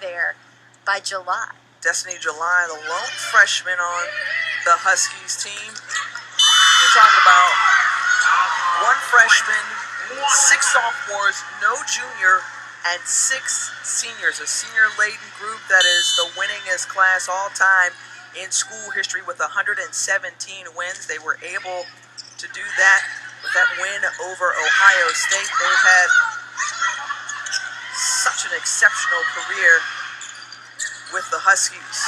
there by July. Destiny July, the lone freshman on the Huskies team. We're talking about one freshman, 6 sophomores, no junior, and 6 seniors. A senior-laden group that is the winningest class all time in school history with 117 wins. They were able to do that with that win over Ohio State. They've had such an exceptional career with the Huskies.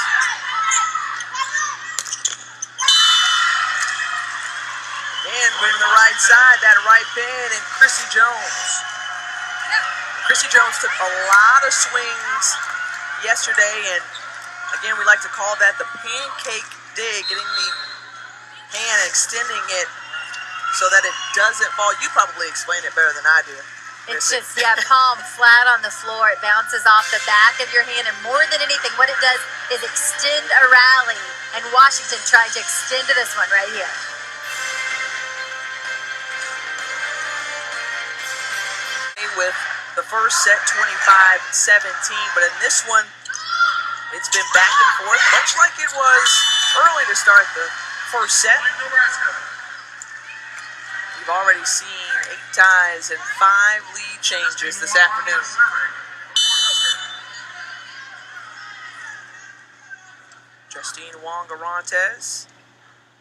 And we're in the right side, that right pin, and Chrissy Jones. Chrissy Jones took a lot of swings yesterday, and again, we like to call that the pancake dig, getting the hand, extending it so that it doesn't fall. You probably explain it better than I do. It's just, palm flat on the floor. It bounces off the back of your hand, and more than anything, what it does is extend a rally, and Washington tried to extend to this one right here. With the first set, 25-17, but in this one, it's been back and forth, much like it was early to start the first set. We've already seen 8 ties and 5 lead changes this afternoon. Justine Wong-Garantes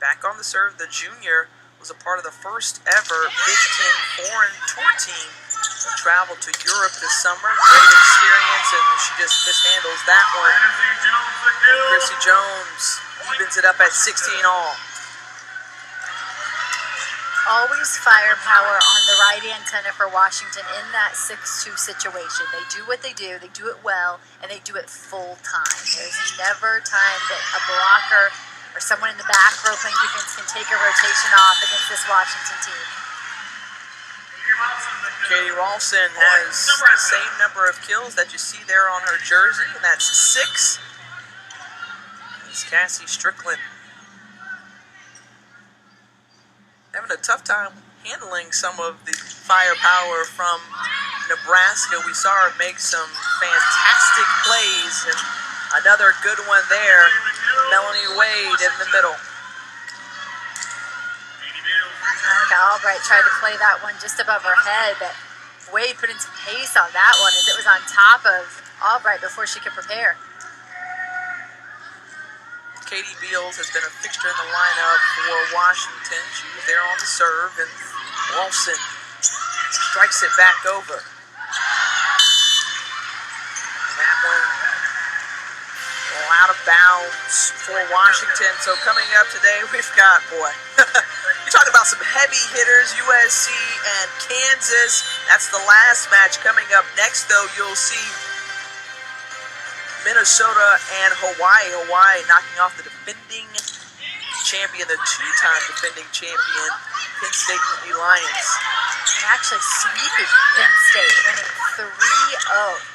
back on the serve. The junior was a part of the first ever Big Ten foreign tour team that traveled to Europe this summer. Great experience, and she just mishandles that one. Chrissy Jones evens it up at 16 all. Always firepower on the right antenna for Washington in that 6-2 situation. They do what they do it well, and they do it full time. There's never time that a blocker or someone in the back row playing defense can take a rotation off against this Washington team. Katie Ralston has the same number of kills that you see there on her jersey, and that's 6. It's Cassie Strickland having a tough time handling some of the firepower from Nebraska. We saw her make some fantastic plays, and another good one there. Melanie Wade in the middle. Albright tried to play that one just above her head, but Wade put in some pace on that one as it was on top of Albright before she could prepare. Katie Beals has been a fixture in the lineup for Washington. She was there on the serve, and Walson strikes it back over. And that one out of bounds for Washington. So coming up today, we've got, you're talking about some heavy hitters, USC and Kansas. That's the last match. Coming up next, though, you'll see Minnesota and Hawaii. Hawaii knocking off the defending champion, the 2-time defending champion, Penn State Lions. And actually sweeping Penn State, winning 3-0.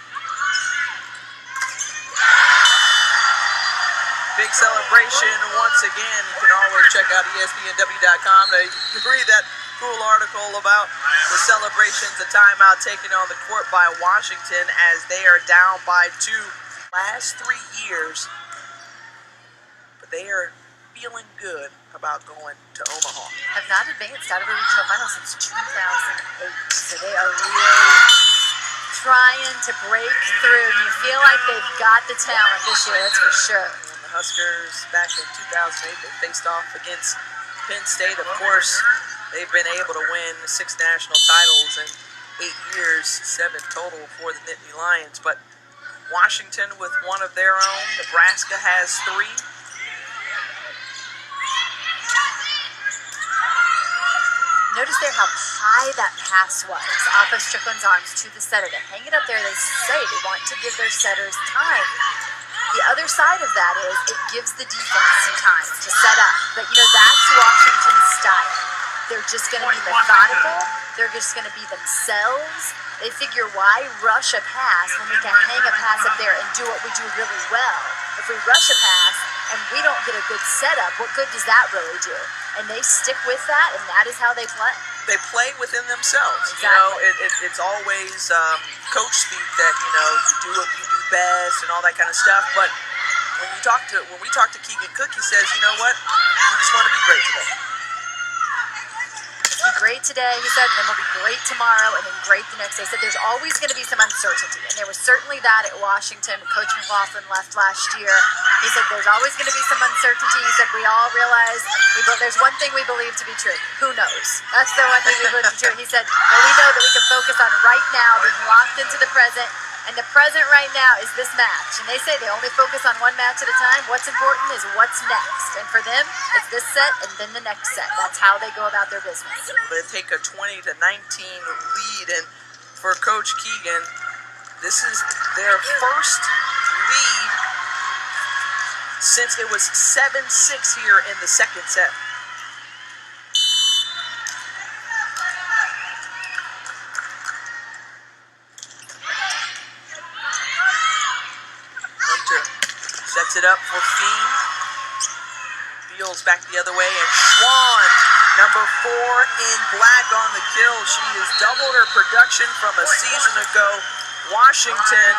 Big celebration once again. You can always check out ESPNW.com to read that cool article about the celebrations, the timeout taken on the court by Washington as they are down by 2 last 3 years. But they are feeling good about going to Omaha. Have not advanced out of a regional final since 2008. So they are really trying to break through. And you feel like they've got the talent this year, that's for sure. Huskers back in 2008, they faced off against Penn State. Of course, they've been able to win 6 national titles in 8 years, 7 total for the Nittany Lions. But Washington with one of their own. Nebraska has 3. Notice there how high that pass was off of Strickland's arms to the setter. To hang it up there, they say they want to give their setters time. The other side of that is it gives the defense some time to set up. But, that's Washington's style. They're just going to be methodical. They're just going to be themselves. They figure, why rush a pass when we can hang a pass up there and do what we do really well? If we rush a pass and we don't get a good setup, what good does that really do? And they stick with that, and that is how they play. They play within themselves. Exactly. It's always coach speak that, you do what you do best and all that kind of stuff. But when we talk to Keegan Cook, he says, you know what? We just want to be great today. Be great today, he said, and then we'll be great tomorrow, and then great the next day. He said there's always going to be some uncertainty, and there was certainly that at Washington. Coach McLaughlin left last year. He said there's always going to be some uncertainty. He said we all realize there's one thing we believe to be true. Who knows? That's the one thing we believe to be true. He said, but we know that we can focus on right now, being locked into the present, and the present right now is this match. And they say they only focus on one match at a time. What's important is what's next. And for them, it's this set and then the next set. That's how they go about their business. They take a 20-19 lead, and for Coach Keegan, this is their first lead since it was 7-6 here in the second set. Sets it up for Fiend. Beals back the other way, and Schwann, number 4 in black on the kill. She has doubled her production from a season ago. Washington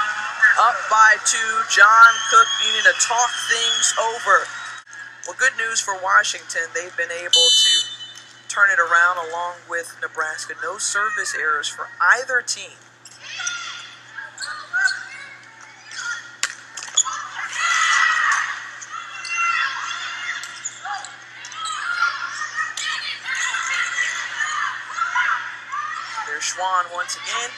up by 2. John Cook needing to talk things over. Well, good news for Washington. They've been able to turn it around along with Nebraska. No service errors for either team. Schwann once again.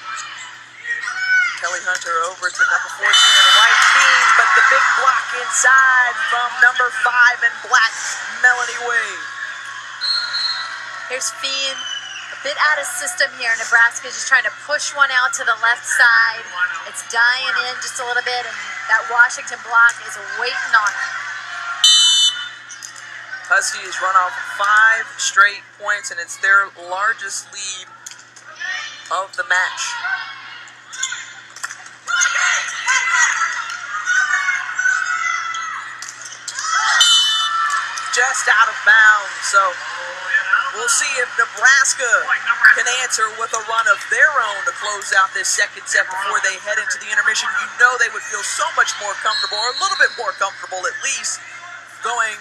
Kelly Hunter over to number 14 in the white team, but the big block inside from number 5 in black, Melanie Wade. Here's Fiend, a bit out of system here. Nebraska just trying to push one out to the left side. It's dying in just a little bit, and that Washington block is waiting on it. Huskies run off 5 straight points, and it's their largest lead of the match. Just out of bounds, so we'll see if Nebraska can answer with a run of their own to close out this second set before they head into the intermission. You know they would feel so much more comfortable, or a little bit more comfortable at least, going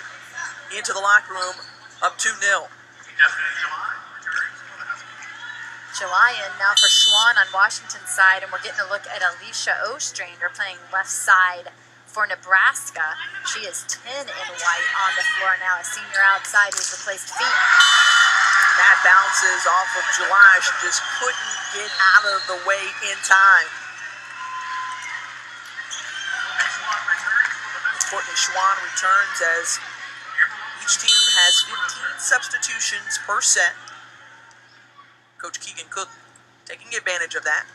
into the locker room up 2-0. Jalayan now for Schwann on Washington's side, and we're getting a look at Alicia Ostrander playing left side for Nebraska. She is 10 in white on the floor now, a senior outside who's replaced Fiend. That bounces off of July. She just couldn't get out of the way in time. Courtney Schwann returns as each team has 15 substitutions per set. Coach Keegan Cook taking advantage of that.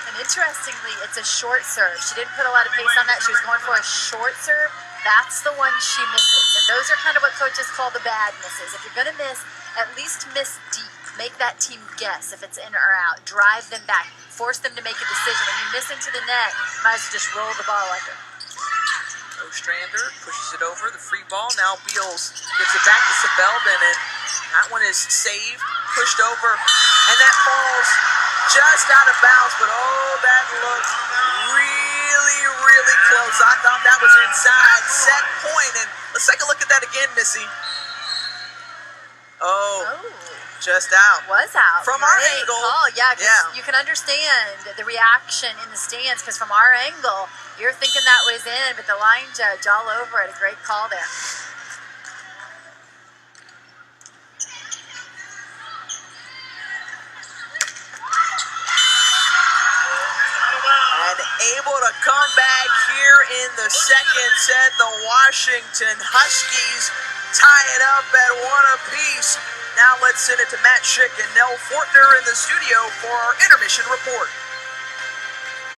And interestingly, it's a short serve. She didn't put a lot of pace on that. She was going for a short serve. That's the one she misses. And those are kind of what coaches call the bad misses. If you're going to miss, at least miss deep. Make that team guess if it's in or out. Drive them back. Force them to make a decision. When you miss into the net, you might as well just roll the ball under. Ostrander pushes it over, the free ball. Now Beals gives it back to Sebelden, and that one is saved, pushed over, and that falls just out of bounds. But oh, that looked really, really close. I thought that was inside. Set point, and let's take a look at that again, Missy. Oh. Just out. Was out. From our angle. Call. Yeah, you can understand the reaction in the stands, because from our angle, you're thinking that was in, but the line judge all over it. A great call there. And able to come back here in the second set. The Washington Huskies tie it up at 1 apiece. Now let's send it to Matt Schick and Nell Fortner in the studio for our intermission report.